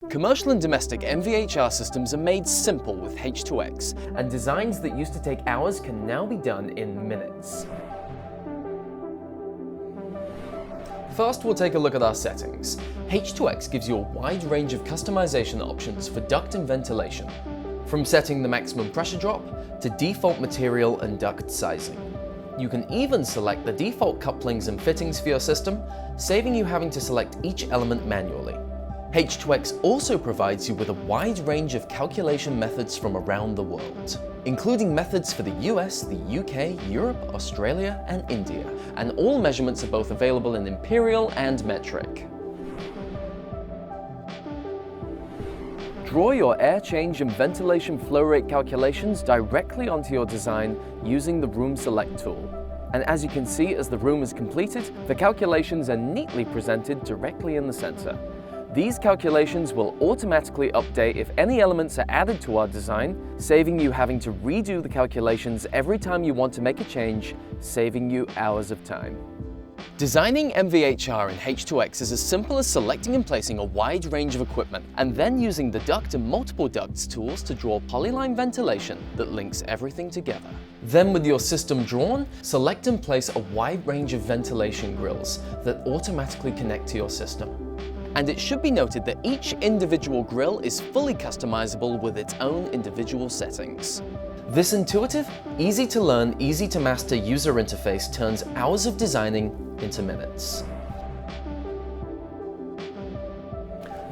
Commercial and domestic MVHR systems are made simple with H2x, and designs that used to take hours can now be done in minutes. First, we'll take a look at our settings. H2x gives you a wide range of customization options for duct and ventilation, from setting the maximum pressure drop to default material and duct sizing. You can even select the default couplings and fittings for your system, saving you having to select each element manually. H2x also provides you with a wide range of calculation methods from around the world, including methods for the US, the UK, Europe, Australia, and India, and all measurements are both available in imperial and metric. Draw your air change and ventilation flow rate calculations directly onto your design using the Room Select tool. And as you can see, as the room is completed, the calculations are neatly presented directly in the center. These calculations will automatically update if any elements are added to our design, saving you having to redo the calculations every time you want to make a change, saving you hours of time. Designing MVHR in H2x is as simple as selecting and placing a wide range of equipment, and then using the duct and multiple ducts tools to draw polyline ventilation that links everything together. Then with your system drawn, select and place a wide range of ventilation grills that automatically connect to your system. And it should be noted that each individual grill is fully customizable with its own individual settings. This intuitive, easy to learn, easy to master user interface turns hours of designing into minutes.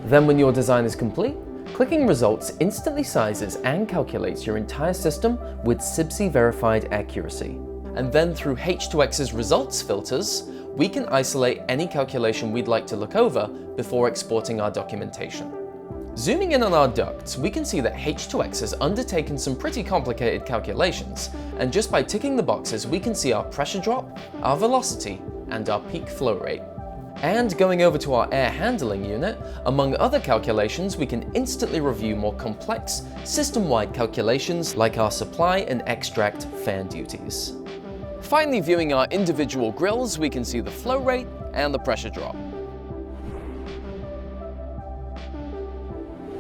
Then when your design is complete, clicking results instantly sizes and calculates your entire system with CIBSE-verified accuracy. And then through H2x's results filters, we can isolate any calculation we'd like to look over before exporting our documentation. Zooming in on our ducts, we can see that H2x has undertaken some pretty complicated calculations, and just by ticking the boxes, we can see our pressure drop, our velocity, and our peak flow rate. And going over to our air handling unit, among other calculations, we can instantly review more complex, system-wide calculations like our supply and extract fan duties. Finally, viewing our individual grills, we can see the flow rate and the pressure drop.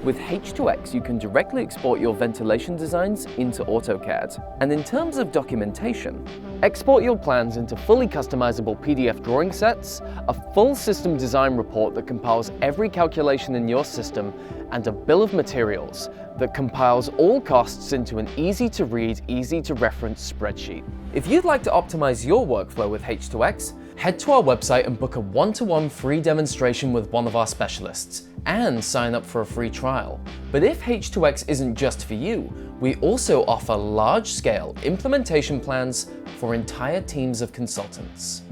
With H2x, you can directly export your ventilation designs into AutoCAD. And in terms of documentation, export your plans into fully customizable PDF drawing sets, a full system design report that compiles every calculation in your system, and a bill of materials that compiles all costs into an easy-to-read, easy-to-reference spreadsheet. If you'd like to optimize your workflow with H2x, head to our website and book a one-to-one free demonstration with one of our specialists, and sign up for a free trial. But if H2x isn't just for you, we also offer large-scale implementation plans for entire teams of consultants.